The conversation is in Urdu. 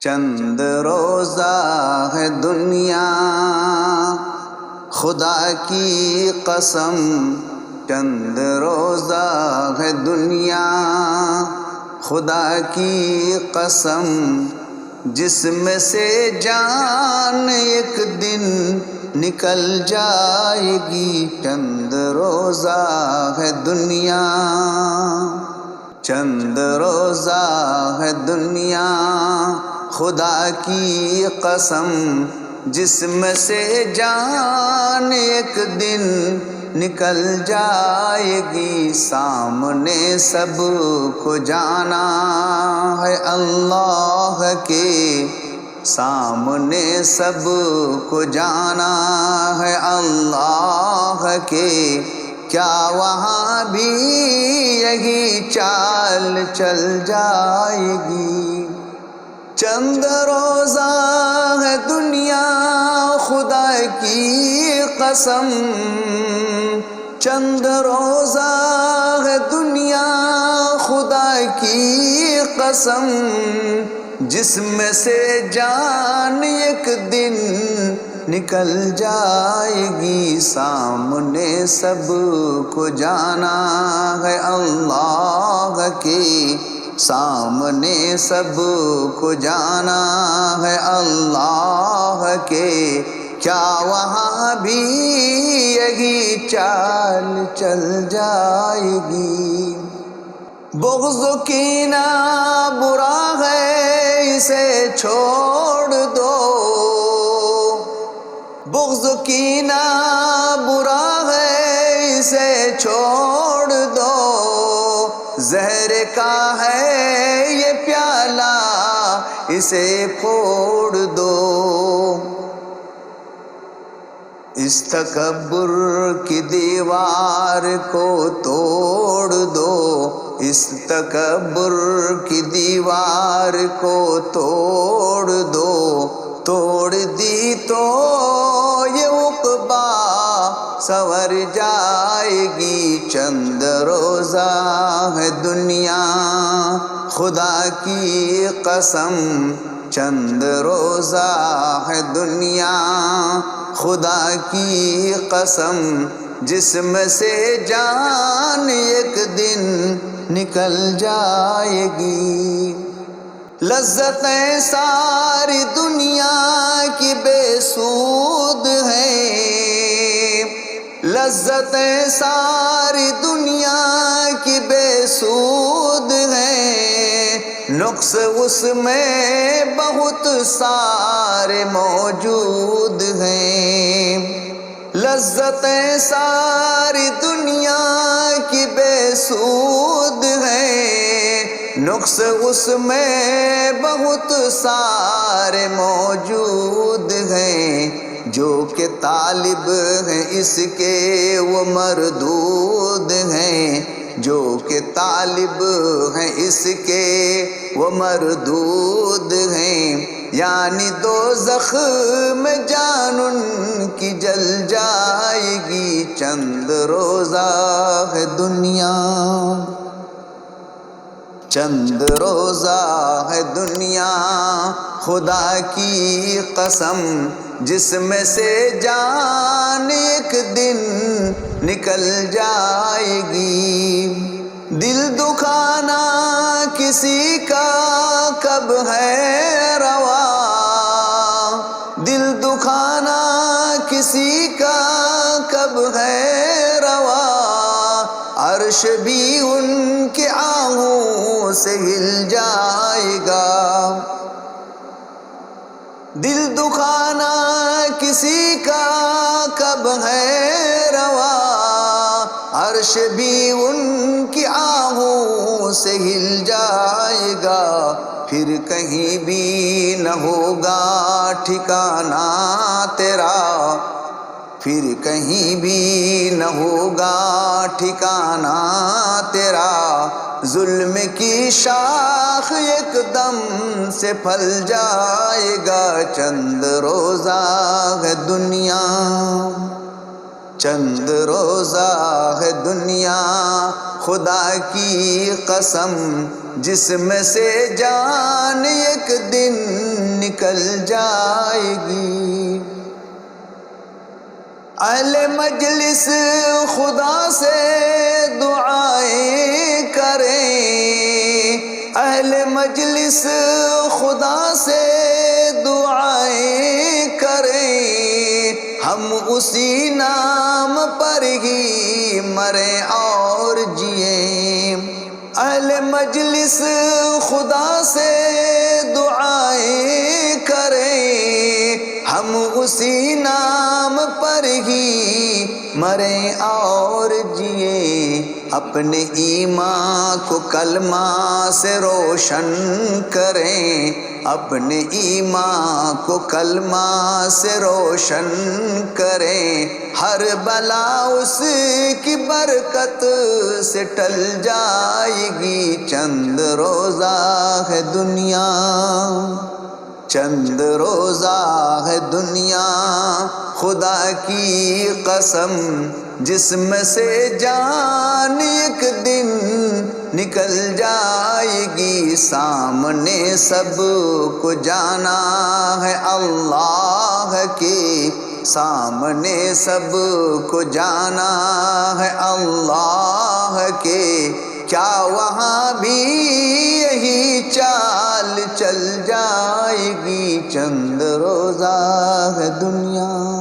چند روزہ ہے دنیا خدا کی قسم، چند روزہ ہے دنیا خدا کی قسم، جسم سے جان ایک دن نکل جائے گی۔ چند روزہ ہے دنیا، چند روزہ ہے دنیا خدا کی قسم، جسم سے جان ایک دن نکل جائے گی۔ سامنے سب کو جانا ہے اللہ کے، سامنے سب کو جانا ہے اللہ کے، کیا وہاں بھی یہی چال چل جائے گی۔ چند روزہ ہے دنیا خدا کی قسم، چند روزہ ہے دنیا خدا کی قسم، جسم سے جان ایک دن نکل جائے گی۔ سامنے سب کو جانا ہے اللہ کے، سامنے سب کو جانا ہے اللہ کے، کیا وہاں بھی یہی چال چل جائے گی۔ بغض و کینہ برا ہے اسے چھوڑ دو، بغض و کینہ برا ہے اسے چھوڑ دو، زہر کا ہے یہ پیالہ اسے پھوڑ دو۔ اس تکبر کی دیوار کو توڑ دو، اس تکبر کی دیوار کو توڑ دو، توڑ دی تو یہ عقبہ سنور جائے گی۔ چند روزہ ہے دنیا خدا کی قسم، چند روزہ ہے دنیا خدا کی قسم، جسم سے جان ایک دن نکل جائے گی۔ لذتیں ساری دنیا کی بے سود ہیں، لذتیں ساری دنیا کی بے سود ہیں، نقص اس میں بہت سارے موجود ہیں۔ لذتیں ساری دنیا کی بے سود ہیں، نقص اس میں بہت سارے موجود ہیں، جو کہ طالب ہیں اس کے وہ مردود ہیں، جو کہ طالب ہیں اس کے وہ مردود ہیں، یعنی دوزخ میں جان ان کی جل جائے گی۔ چند روزہ ہے دنیا، چند روزہ ہے دنیا خدا کی قسم، جسم سے جان ایک دن نکل جائے گی۔ دل دکھانا کسی کا کب ہے روا، دل دکھانا کسی کا کب ہے روا، عرش بھی ان کے آہوں سے ہل جائے گا۔ دل دکھانا کسی کا کب ہے روا، عرش بھی ان کی آہوں سے ہل جائے گا، پھر کہیں بھی نہ ہوگا ٹھکانہ تیرا، پھر کہیں بھی نہ ہوگا ٹھکانہ تیرا، ظلم کی شاخ ایک دم سے پھل جائے گا۔ چند روزہ ہے دنیا، چند روزہ ہے دنیا خدا کی قسم، جسم سے جان ایک دن نکل جائے گی۔ اہل مجلس خدا سے دعائیں کریں، اہل مجلس خدا سے دعائیں کریں، ہم اسی نام پر ہی مریں اور جئیں۔ اہل مجلس خدا سے دعائیں کریں، ہم اسی نام پر ہی مریں اور جئیں۔ اپنے ایمان کو کلمہ سے روشن کریں، اپنے ایمان کو کلمہ سے روشن کریں، ہر بلا اس کی برکت سے ٹل جائے گی۔ چند روزہ ہے دنیا، چند روزہ ہے دنیا، خدا کی قسم جسم سے جان ایک دن نکل جائے گی۔ سامنے سب کو جانا ہے اللہ کے، سامنے سب کو جانا ہے اللہ کے، کیا وہاں بھی یہی چال چل جائے گی؟ چند روزہ ہے دنیا۔